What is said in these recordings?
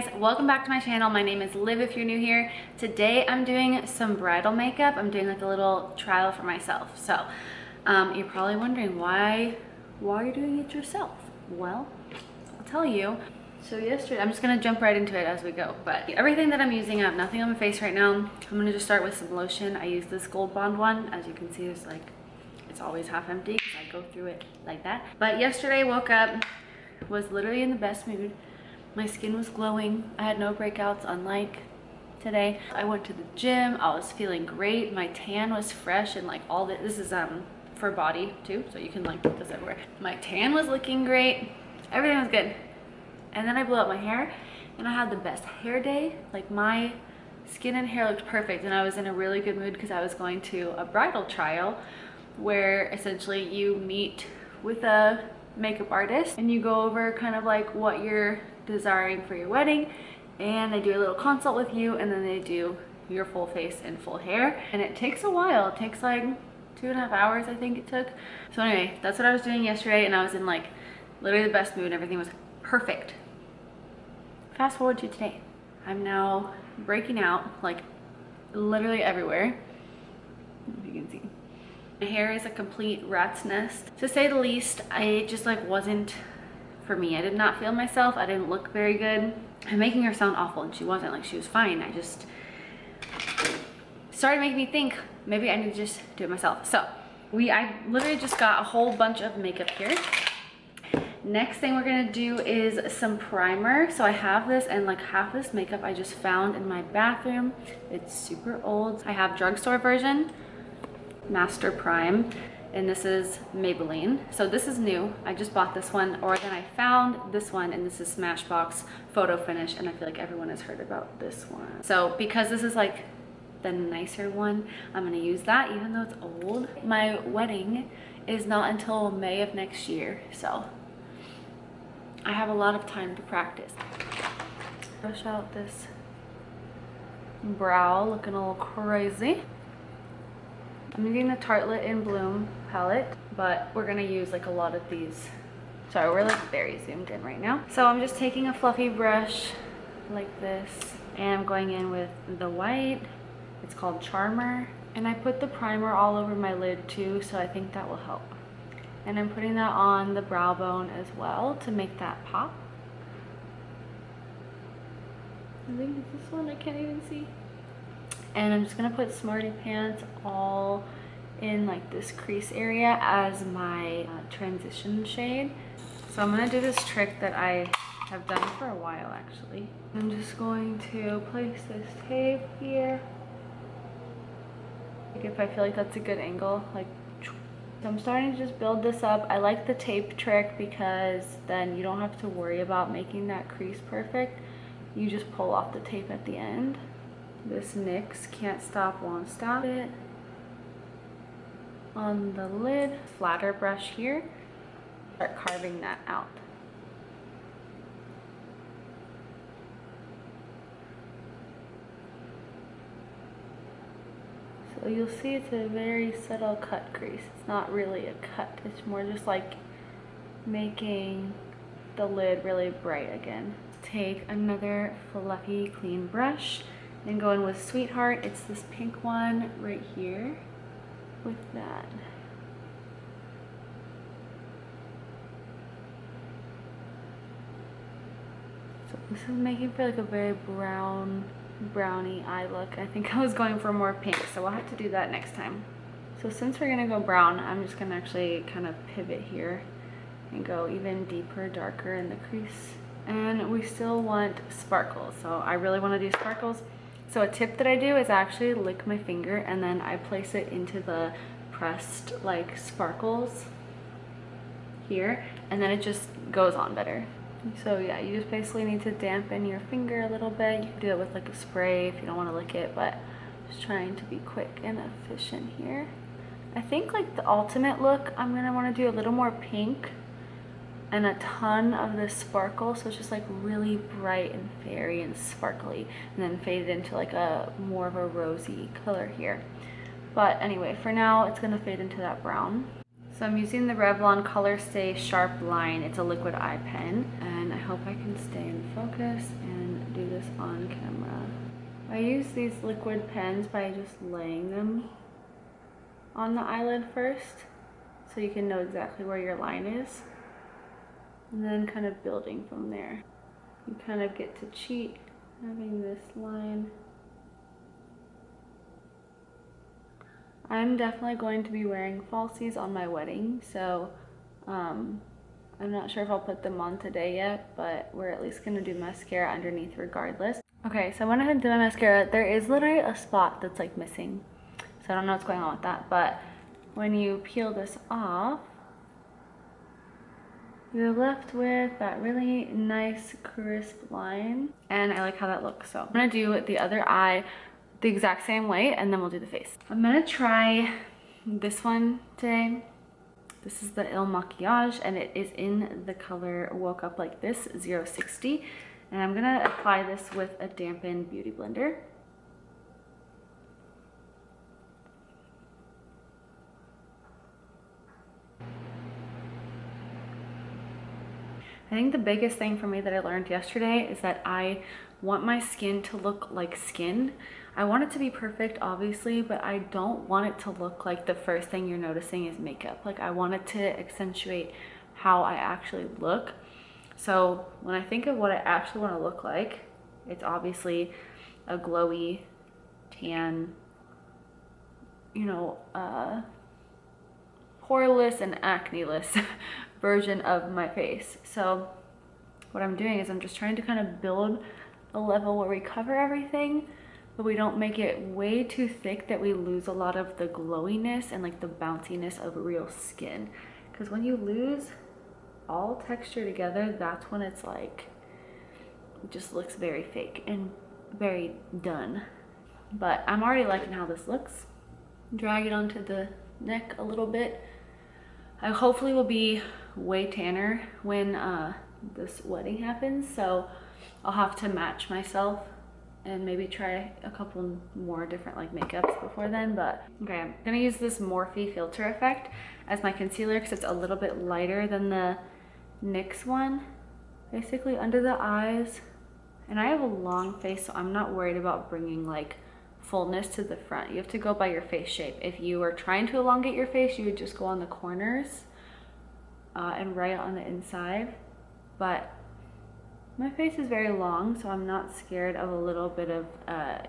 guys, welcome back to my channel. My name is Liv if you're new here. Today I'm doing some bridal makeup. I'm doing like a little trial for myself. So you're probably wondering why you're doing it yourself. Well, I'll tell you. So yesterday, I'm just gonna jump right into it as we go, but everything that I'm using, I have nothing on my face right now. I'm gonna just start with some lotion. I use this Gold Bond one. As you can see, it's always half empty because I go through it like that. But yesterday I woke up, was literally in the best mood. My skin was glowing. I had no breakouts, unlike today. I went to the gym. I was feeling great. My tan was fresh and like all this is for body too, so you can like put this everywhere. My tan was looking great. Everything was good. And then I blew out my hair and I had the best hair day. Like my skin and hair looked perfect, and I was in a really good mood because I was going to a bridal trial where essentially you meet with a makeup artist and you go over kind of like what you're desiring for your wedding, and they do a little consult with you, and then they do your full face and full hair, and it takes a while. It takes like 2.5 hours, I think it took. So anyway, that's what I was doing yesterday, and I was in like literally the best mood. Everything was perfect. Fast forward to today. I'm now breaking out like literally everywhere. I don't know if you can see. My hair is a complete rat's nest, to say the least. I just like wasn't for me. I did not feel myself. I didn't look very good. I'm making her sound awful, and she wasn't. Like, she was fine. I just started making me think maybe I need to just do it myself. So I literally just got a whole bunch of makeup here. Next thing we're gonna do is some primer. So I have this, and like half this makeup I just found in my bathroom. It's super old. I have drugstore version, Master Prime, and this is Maybelline. So this is new. I just bought this one, or then I found this one, and this is Smashbox Photo Finish, and I feel like everyone has heard about this one. So because this is like the nicer one, I'm gonna use that even though it's old. My wedding is not until May of next year, so I have a lot of time to practice. Brush out this brow, looking a little crazy. I'm using the Tartelette in Bloom palette, but we're gonna use like a lot of these. Sorry, we're like very zoomed in right now. So I'm just taking a fluffy brush like this, and I'm going in with the white. It's called Charmer. And I put the primer all over my lid too, so I think that will help. And I'm putting that on the brow bone as well to make that pop. I think it's this one, I can't even see. And I'm just gonna put Smarty Pants all in like this crease area as my transition shade. So I'm gonna do this trick that I have done for a while actually. I'm just going to place this tape here. Like if I feel like that's a good angle, like. So I'm starting to just build this up. I like the tape trick because then you don't have to worry about making that crease perfect. You just pull off the tape at the end. This NYX Can't Stop Won't Stop it on the lid. Flatter brush here. Start carving that out. So you'll see it's a very subtle cut crease. It's not really a cut. It's more just like making the lid really bright again. Take another fluffy clean brush and go in with Sweetheart. It's this pink one right here with that. So this is making for like a very browny eye look. I think I was going for more pink, so we'll have to do that next time. So since we're gonna go brown, I'm just gonna actually kind of pivot here and go even deeper, darker in the crease. And we still want sparkles, so I really want to do sparkles. So a tip that I do is actually lick my finger and then I place it into the pressed like sparkles here, and then it just goes on better. So yeah, you just basically need to dampen your finger a little bit. You can do it with like a spray if you don't want to lick it, but just trying to be quick and efficient here. I think like the ultimate look, I'm gonna want to do a little more pink and a ton of this sparkle, so it's just like really bright and fairy and sparkly, and then fade it into like a more of a rosy color here. But anyway, for now it's gonna fade into that brown. So I'm using the Revlon Color Stay Sharp Line. It's a liquid eye pen, and I hope I can stay in focus and do this on camera. I use these liquid pens by just laying them on the eyelid first, so you can know exactly where your line is, and then kind of building from there. You kind of get to cheat having this line. I'm definitely going to be wearing falsies on my wedding, so I'm not sure if I'll put them on today yet, but we're at least gonna do mascara underneath regardless. Okay, so I went ahead and did my mascara. There is literally a spot that's like missing, so I don't know what's going on with that, but when you peel this off, you're left with that really nice crisp line, and I like how that looks. So I'm gonna do the other eye the exact same way, and then we'll do the face. I'm gonna try this one today. This is the Il Maquillage, and it is in the color Woke Up Like This 060, and I'm gonna apply this with a dampened beauty blender. I think the biggest thing for me that I learned yesterday is that I want my skin to look like skin. I want it to be perfect, obviously, but I don't want it to look like the first thing you're noticing is makeup. Like, I want it to accentuate how I actually look. So when I think of what I actually want to look like, it's obviously a glowy, tan, you know, poreless and acne-less version of my face. So what I'm doing is I'm just trying to kind of build a level where we cover everything, but we don't make it way too thick that we lose a lot of the glowiness and like the bounciness of real skin. Because when you lose all texture together, that's when it's like, it just looks very fake and very done. But I'm already liking how this looks. Drag it onto the neck a little bit. I hopefully will be way tanner when this wedding happens, so I'll have to match myself and maybe try a couple more different like makeups before then. But okay, I'm gonna use this Morphe filter effect as my concealer because it's a little bit lighter than the NYX one, basically under the eyes. And I have a long face, so I'm not worried about bringing like fullness to the front. You have to go by your face shape. If you are trying to elongate your face, you would just go on the corners and right on the inside. But my face is very long, so I'm not scared of a little bit of,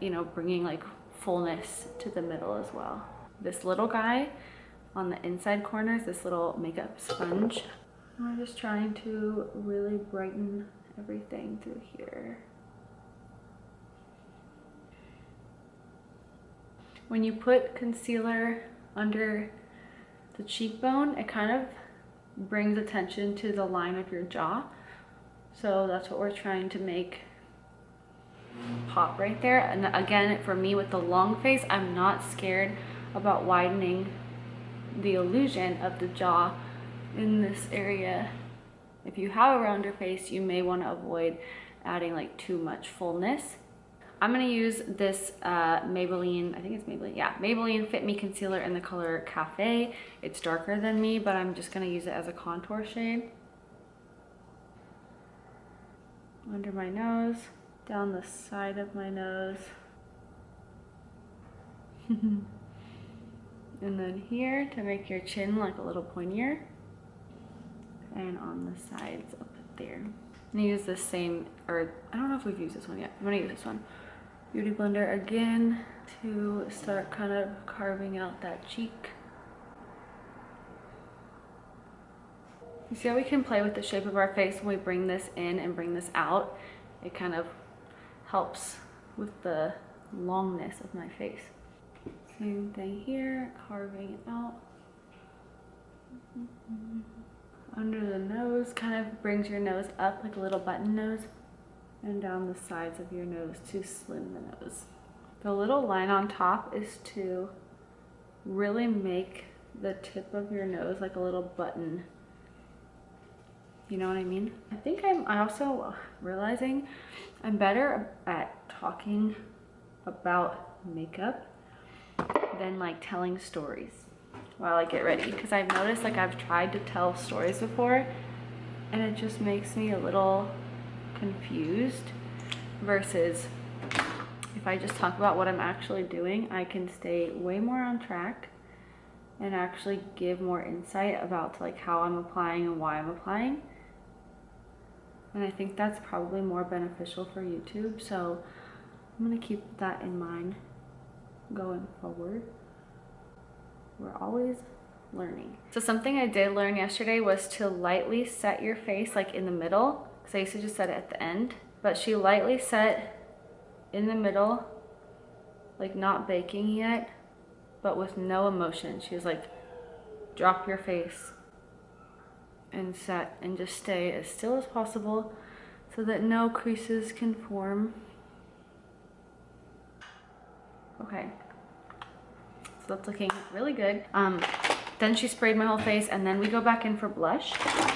you know, bringing like fullness to the middle as well. This little guy on the inside corners, this little makeup sponge, I'm just trying to really brighten everything through here. When you put concealer under the cheekbone, it kind of brings attention to the line of your jaw. So that's what we're trying to make pop right there. And again, for me with the long face, I'm not scared about widening the illusion of the jaw in this area. If you have a rounder face, you may want to avoid adding like too much fullness. I'm gonna use this Maybelline, I think it's Maybelline, yeah, Maybelline Fit Me Concealer in the color Cafe. It's darker than me, but I'm just gonna use it as a contour shade. Under my nose, down the side of my nose. And then here to make your chin like a little pointier. And on the sides up there. I'm gonna use this same, or I don't know if we've used this one yet. I'm gonna use this one. Beauty blender again to start kind of carving out that cheek. You see how we can play with the shape of our face when we bring this in and bring this out? It kind of helps with the longness of my face. Same thing here, carving it out. Under the nose, kind of brings your nose up like a little button nose, and down the sides of your nose to slim the nose. The little line on top is to really make the tip of your nose like a little button. You know what I mean? I think I'm also realizing I'm better at talking about makeup than like telling stories while I get ready, because I've noticed like I've tried to tell stories before and it just makes me a little confused. versus if I just talk about what I'm actually doing, I can stay way more on track and actually give more insight about like how I'm applying and why I'm applying. And I think that's probably more beneficial for YouTube. So I'm gonna keep that in mind going forward. We're always learning. So something I did learn yesterday was to lightly set your face like in the middle, because I used to just set it at the end, but she lightly set in the middle, like not baking yet, but with no emotion. She was like, drop your face and set and just stay as still as possible so that no creases can form. Okay, so that's looking really good. Then she sprayed my whole face, and then we go back in for blush.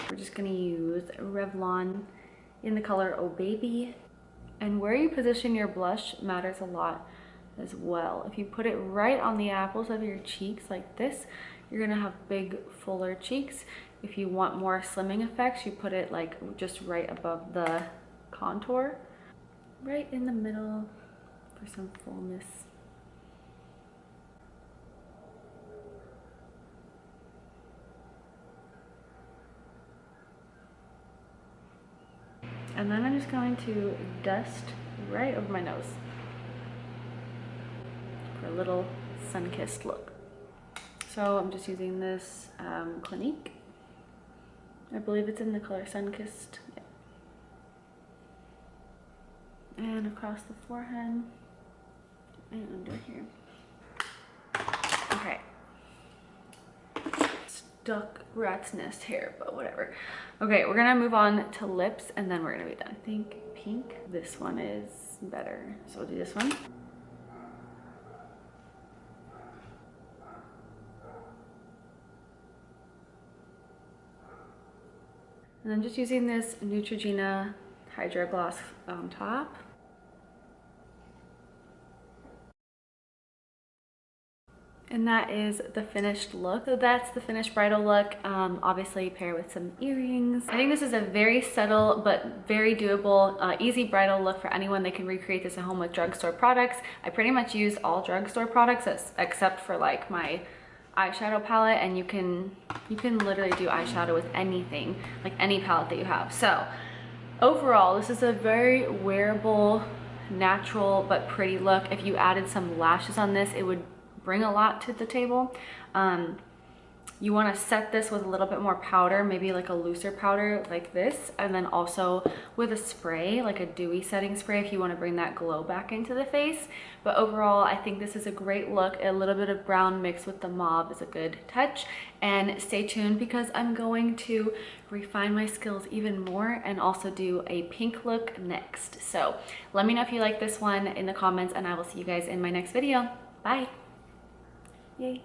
We're just gonna use Revlon in the color Oh Baby. And where you position your blush matters a lot as well. If you put it right on the apples of your cheeks like this, you're gonna have big, fuller cheeks. If you want more slimming effects, you put it like just right above the contour, right in the middle for some fullness. And then I'm just going to dust right over my nose for a little sun-kissed look. So I'm just using this Clinique. I believe it's in the color Sun-Kissed. Yeah. And across the forehead and under here. Okay. Stuck rat's nest hair, but whatever. Okay, we're gonna move on to lips and then we're gonna be done. I think pink, this one is better. So we'll do this one. And I'm just using this Neutrogena Hydro Gloss on top. And that is the finished look. So that's the finished bridal look. Obviously pair with some earrings. I think this is a very subtle but very doable, easy bridal look for anyone. They can recreate this at home with drugstore products. I pretty much use all drugstore products except for like my eyeshadow palette, and you can literally do eyeshadow with anything, like any palette that you have. So overall, this is a very wearable, natural but pretty look. If you added some lashes on this, it would bring a lot to the table. You want to set this with a little bit more powder, maybe like a looser powder like this, and then also with a spray, like a dewy setting spray if you want to bring that glow back into the face. But overall, I think this is a great look. A little bit of brown mixed with the mauve is a good touch. And stay tuned because I'm going to refine my skills even more and also do a pink look next. So let me know if you like this one in the comments, and I will see you guys in my next video. Bye. Yay.